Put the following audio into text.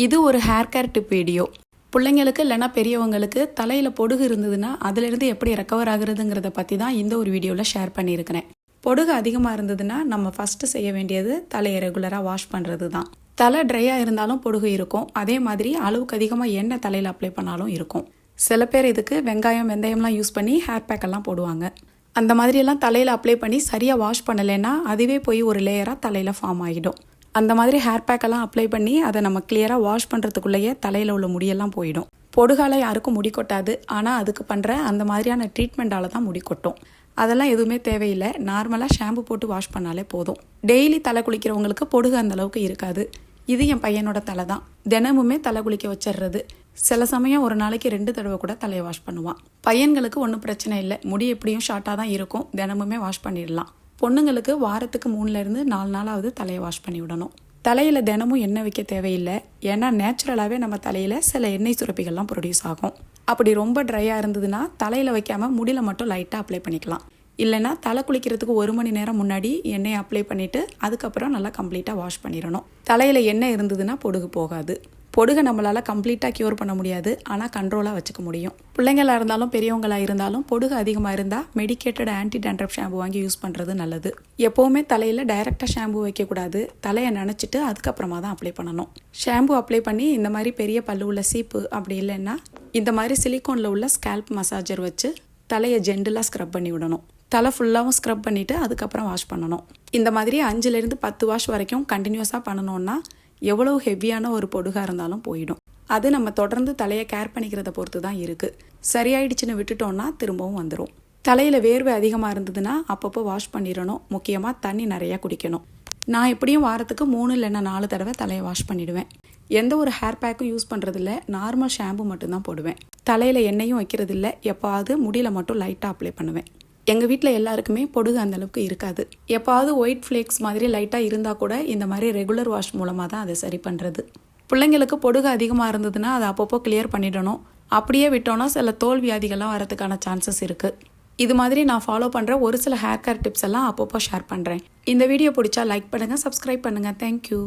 இது ஒரு hair care tip video. பிள்ளைங்களுக்கு இல்லைனா பெரியவங்களுக்கு தலையில் பொடுகு இருந்ததுன்னா அதிலிருந்து எப்படி ரெக்கவர் ஆகுறதுங்கிறத பற்றி தான் இந்த ஒரு வீடியோவில் ஷேர் பண்ணியிருக்கிறேன். பொடுகு அதிகமாக இருந்ததுன்னா நம்ம ஃபஸ்ட்டு செய்ய வேண்டியது தலையை ரெகுலராக வாஷ் பண்ணுறது தான். தலை ட்ரையாக இருந்தாலும் பொடுகு இருக்கும். அதே மாதிரி அளவுக்கு அதிகமாக எண்ணெய் தலையில் அப்ளை பண்ணாலும் இருக்கும். சில பேர் இதுக்கு வெங்காயம் வெந்தயம்லாம் யூஸ் பண்ணி ஹேர் பேக்கெல்லாம் போடுவாங்க. அந்த மாதிரியெல்லாம் தலையில் அப்ளை பண்ணி சரியாக வாஷ் பண்ணலைன்னா அதுவே போய் ஒரு லேயராக தலையில் ஃபார்ம் ஆகிடும். அந்த மாதிரி ஹேர் பேக்கெல்லாம் அப்ளை பண்ணி அதை நம்ம கிளியராக வாஷ் பண்ணுறதுக்குள்ளேயே தலையில் உள்ள முடியெல்லாம் போயிடும். பொடுகால யாருக்கும் முடி கொட்டாது. ஆனால் அதுக்கு பண்ணுற அந்த மாதிரியான ட்ரீட்மெண்ட்டால் தான் முடி கொட்டும். அதெல்லாம் எதுவுமே தேவையில்லை. நார்மலாக ஷாம்பு போட்டு வாஷ் பண்ணாலே போதும். டெய்லி தலை குளிக்கிறவங்களுக்கு பொடுகு அந்தளவுக்கு இருக்காது. இது என் பையனோட தலை தான். தினமுமே தலை குளிக்க வச்சிடுறது. சில சமயம் ஒரு நாளைக்கு 2 தடவை கூட தலையை வாஷ் பண்ணுவான். பையன்களுக்கு ஒன்றும் பிரச்சனை இல்லை. முடி எப்படியும் ஷார்ட்டாக தான் இருக்கும். தினமுமே வாஷ் பண்ணிடலாம். பொண்ணுங்களுக்கு வாரத்துக்கு 3லேருந்து 4 நாளாவது தலையை வாஷ் பண்ணி விடணும். தலையில் தினமும் எண்ணெய் வைக்க தேவையில்லை. ஏன்னா நேச்சுரலாகவே நம்ம தலையில் சில எண்ணெய் சுரப்பிகள்லாம் ப்ரொடியூஸ் ஆகும். அப்படி ரொம்ப ட்ரையாக இருந்ததுன்னா தலையில் வைக்காமல் முடியில் மட்டும் லைட்டாக அப்ளை பண்ணிக்கலாம். இல்லைனா தலை குளிக்கிறதுக்கு 1 மணி நேரம் முன்னாடி எண்ணெயை அப்ளை பண்ணிவிட்டு அதுக்கப்புறம் நல்லா கம்ப்ளீட்டாக வாஷ் பண்ணிடணும். தலையில் எண்ணெய் இருந்ததுன்னா பொடுகு போகாது. பொடுகை நம்மளால் கம்ப்ளீட்டாக க்யூர் பண்ண முடியாது. ஆனால் கண்ட்ரோலாக வச்சுக்க முடியும். பிள்ளைங்களாக இருந்தாலும் பெரியவங்களாக இருந்தாலும் பொடுகு அதிகமாக இருந்தால் மெடிக்கேட்டட் ஆன்டி டேண்ட்ரஃப் ஷாம்பு வாங்கி யூஸ் பண்ணுறது நல்லது. எப்போவுமே தலையில் டைரெக்டாக ஷாம்பு வைக்கக்கூடாது. தலையை நனைச்சிட்டு அதுக்கப்புறமா தான் அப்ளை பண்ணணும். ஷாம்பு அப்ளை பண்ணி இந்த மாதிரி பெரிய பல்லு உள்ள சீப்பு அப்படி இல்லைன்னா இந்த மாதிரி சிலிக்கானில் உள்ள ஸ்கேல்ப் மசாஜர் வச்சு தலையை ஜென்டலாக ஸ்க்ரப் பண்ணி விடணும். தலை ஃபுல்லாகவும் ஸ்க்ரப் பண்ணிவிட்டு அதுக்கப்புறம் வாஷ் பண்ணணும். இந்த மாதிரி 5லேருந்து 10 வாஷ் வரைக்கும் கண்டினியூஸாக பண்ணணுன்னா எவ்வளோ ஹெவியான ஒரு பொடுகாக இருந்தாலும் போயிடும். அது நம்ம தொடர்ந்து தலையை கேர் பண்ணிக்கிறத பொறுத்து தான் இருக்குது. சரியாயிடுச்சுன்னு விட்டுட்டோன்னா திரும்பவும் வந்துடும். தலையில் வேர்வை அதிகமாக இருந்ததுன்னா அப்பப்போ வாஷ் பண்ணிடணும். முக்கியமாக தண்ணி நிறையா குடிக்கணும். நான் எப்படியும் வாரத்துக்கு 3 இல்லைன்னா 4 தடவை தலையை வாஷ் பண்ணிவிடுவேன். எந்த ஒரு ஹேர் பேக்கும் யூஸ் பண்ணுறதில்ல. நார்மல் ஷாம்பு மட்டும்தான் போடுவேன். தலையில் எண்ணெயும் வைக்கிறதில்ல. எப்போவாவது முடியில் மட்டும் லைட்டாக அப்ளை பண்ணுவேன். எங்கள் வீட்டில் எல்லாருக்குமே பொடுகு அந்தளவுக்கு இருக்காது. எப்போவாவது ஒயிட் ஃப்ளேக்ஸ் மாதிரி லைட்டாக இருந்தால் கூட இந்த மாதிரி ரெகுலர் வாஷ் மூலமாக தான் அதை சரி பண்ணுறது. பிள்ளைங்களுக்கு பொடுகு அதிகமாக இருந்ததுன்னா அதை அப்பப்போ கிளியர் பண்ணிடணும். அப்படியே விட்டோன்னா சில தோல் வியாதிகள்லாம் வரதுக்கான சான்சஸ் இருக்குது. இது மாதிரி நான் ஃபாலோ பண்ணுற ஒரு சில ஹேர் கேர் டிப்ஸ் எல்லாம் அப்பப்போ ஷேர் பண்ணுறேன். இந்த வீடியோ பிடிச்சா லைக் பண்ணுங்கள், சப்ஸ்கிரைப் பண்ணுங்கள். தேங்க்யூ.